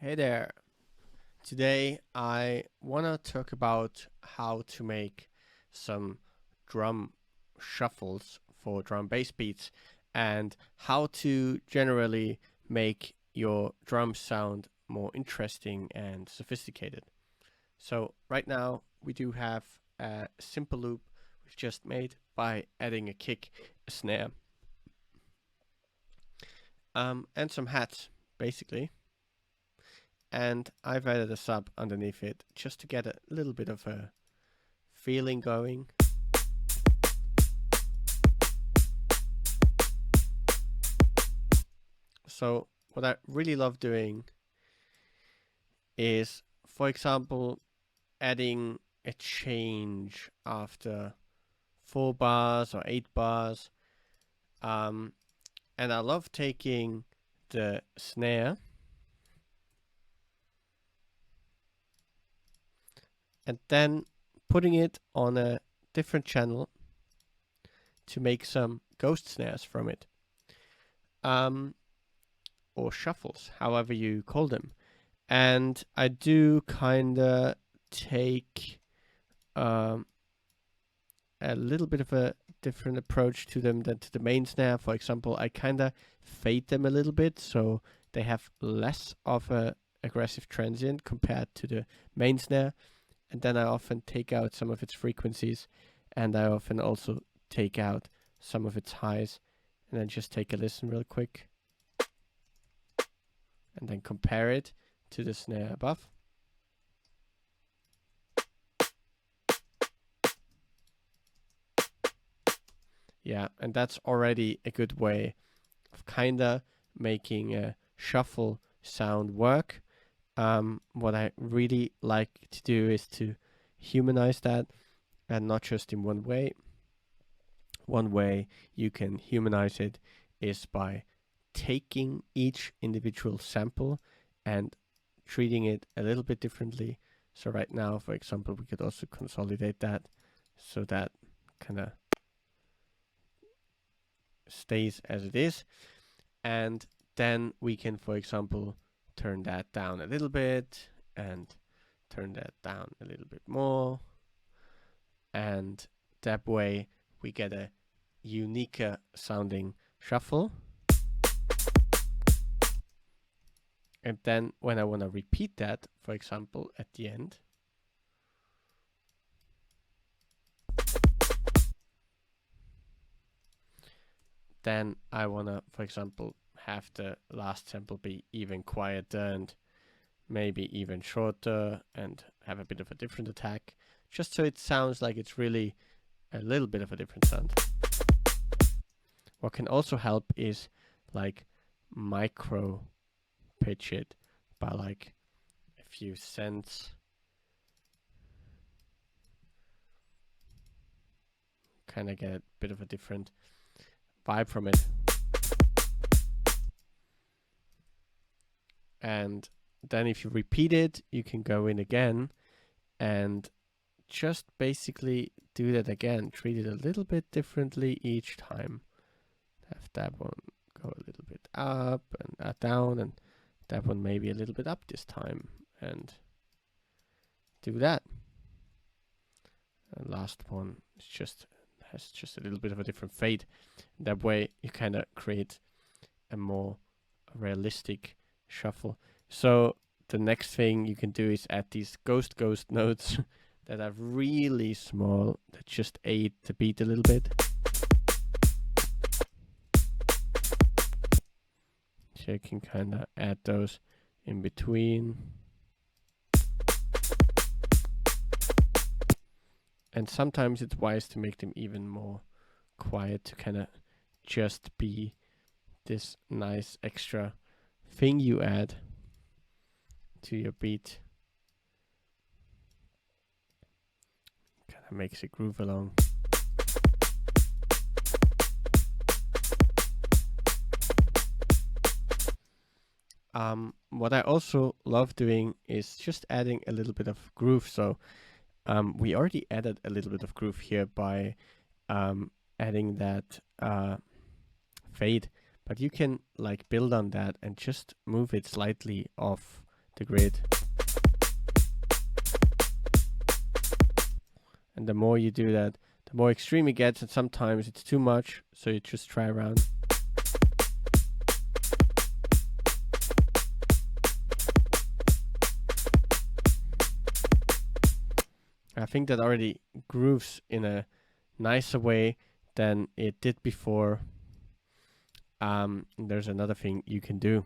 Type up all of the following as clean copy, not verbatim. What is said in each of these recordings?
Hey there. Today I want to talk about how to make some drum shuffles for drum bass beats and how to generally make your drums sound more interesting and sophisticated. So, right now we do have a simple loop we've just made by adding a kick, a snare, and some hats, basically. And I've added a sub underneath it just to get a little bit of a feeling going. So what I really love doing is, for example, adding a change after 4 bars or 8 bars. And I love taking the snare and then putting it on a different channel to make some ghost snares from it. Or shuffles, however you call them. And I do kind of take a little bit of a different approach to them than to the main snare. For example, I kind of fade them a little bit so they have less of a aggressive transient compared to the main snare. And then I often take out some of its frequencies, and I often also take out some of its highs, and then just take a listen real quick. And then compare it to the snare above. Yeah, and that's already a good way of kinda making a shuffle sound work. What I really like to do is to humanize that, and not just in one way. One way you can humanize it is by taking each individual sample and treating it a little bit differently. So right now, for example, we could also consolidate that so that kind of stays as it is. And then we can, for example, turn that down a little bit and turn that down a little bit more. And that way we get a unique sounding shuffle. And then when I want to repeat that, for example, at the end, then I want to, for example, have the last sample be even quieter and maybe even shorter and have a bit of a different attack, just so it sounds like it's really a little bit of a different sound. What can also help is like micro pitch it by like a few cents. Kind of get a bit of a different vibe from it. And then if you repeat it, you can go in again and just basically do that again. Treat it a little bit differently each time. Have that one go a little bit up and down, and that one maybe a little bit up this time, and do that. And last one is has just a little bit of a different fade. That way you kind of create a more realistic shuffle. So the next thing you can do is add these ghost notes that are really small, that just aid the beat a little bit. So you can kind of add those in between. And sometimes it's wise to make them even more quiet, to kind of just be this nice extra thing you add to your beat. Kind of makes it groove along. What I also love doing is just adding a little bit of groove. So we already added a little bit of groove here by adding that fade, but you can like build on that and just move it slightly off the grid. And the more you do that, the more extreme it gets, and sometimes it's too much, so you just try around. I think that already grooves in a nicer way than it did before. There's another thing you can do.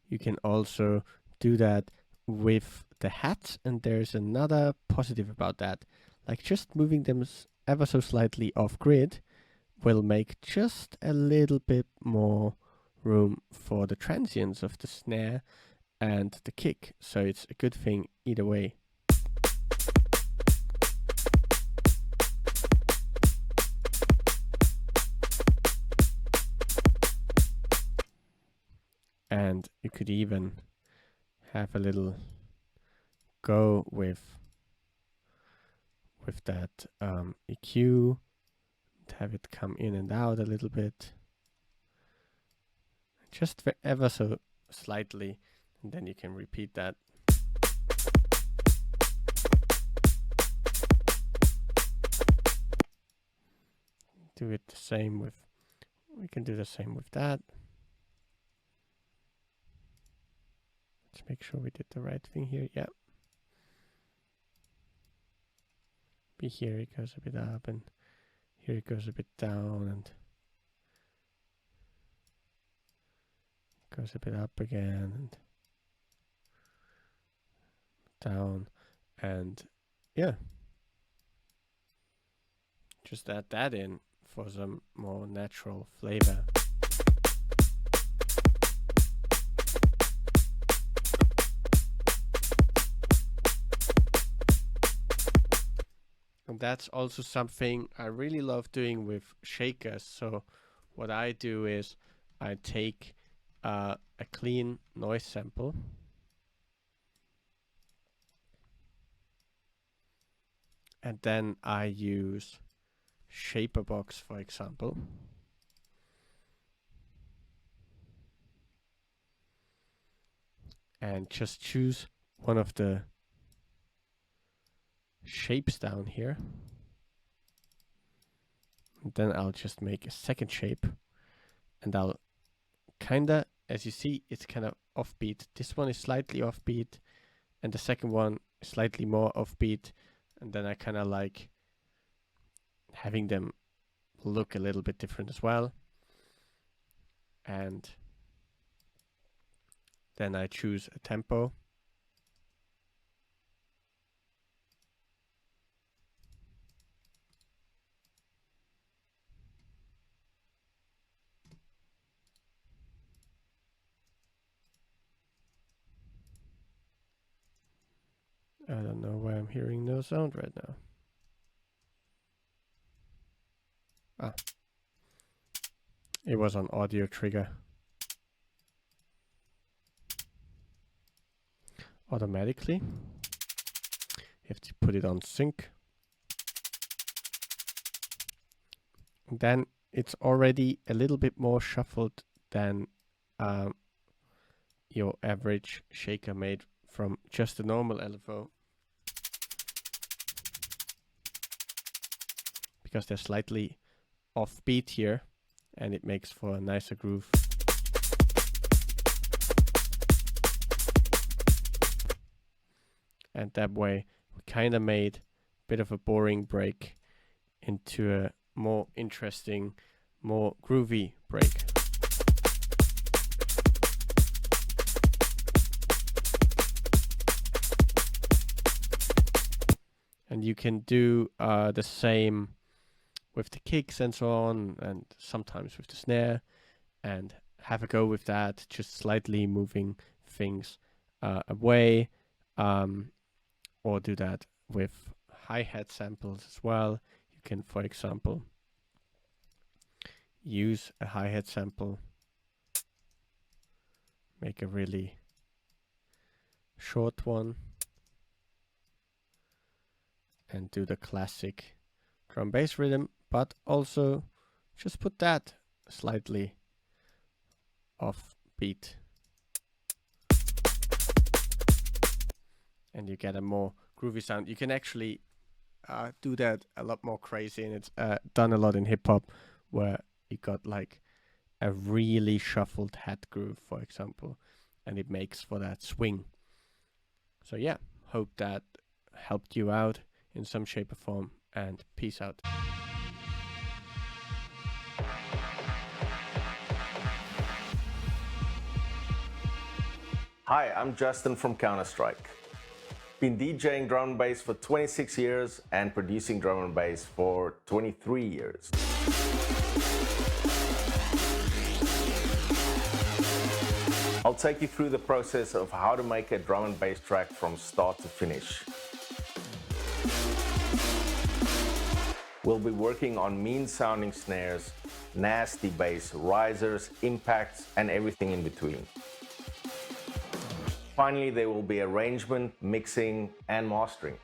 You can also do that with the hats, and there's another positive about that. Like just moving them ever so slightly off grid will make just a little bit more room for the transients of the snare and the kick. So it's a good thing either way. And you could even have a little go with that EQ, and have it come in and out a little bit, just ever so slightly, and then you can repeat that. Do it the same with, we can do the same with that. Let's make sure we did the right thing here. Yeah. Here it goes a bit up, and here it goes a bit down, and goes a bit up again, and down, and yeah. Just add that in for some more natural flavor. And that's also something I really love doing with shakers. So what I do is I take a clean noise sample, and then I use Shaperbox, for example, and just choose one of the shapes down here, and then I'll just make a second shape, and I'll kinda, as you see, it's kind of offbeat. This one is slightly offbeat, and the second one is slightly more offbeat, and then I kind of like having them look a little bit different as well. And then I choose a tempo. I don't know why I'm hearing no sound right now. Ah, it was on audio trigger. Automatically. You have to put it on sync. And then it's already a little bit more shuffled than your average shaker made from just a normal LFO, because they're slightly offbeat here, and it makes for a nicer groove. And that way we kind of made a bit of a boring break into a more interesting, more groovy break. And you can do the same with the kicks and so on, and sometimes with the snare, and have a go with that, just slightly moving things away, or do that with hi-hat samples as well. You can, for example, use a hi-hat sample, make a really short one, and do the classic drum bass rhythm, but also just put that slightly off beat. and you get a more groovy sound. You can actually do that a lot more crazy, and it's done a lot in hip hop, where you got like a really shuffled head groove, for example, and it makes for that swing. So yeah, hope that helped you out in some shape or form, and peace out. Hi, I'm Justin from Counter-Strike. Been DJing drum and bass for 26 years and producing drum and bass for 23 years. I'll take you through the process of how to make a drum and bass track from start to finish. We'll be working on mean sounding snares, nasty bass, risers, impacts, and everything in between. Finally, there will be arrangement, mixing, and mastering.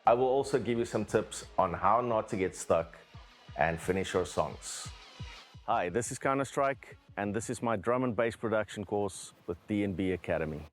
I will also give you some tips on how not to get stuck and finish your songs. Hi, this is Counter-Strike, and this is my drum and bass production course with D&B Academy.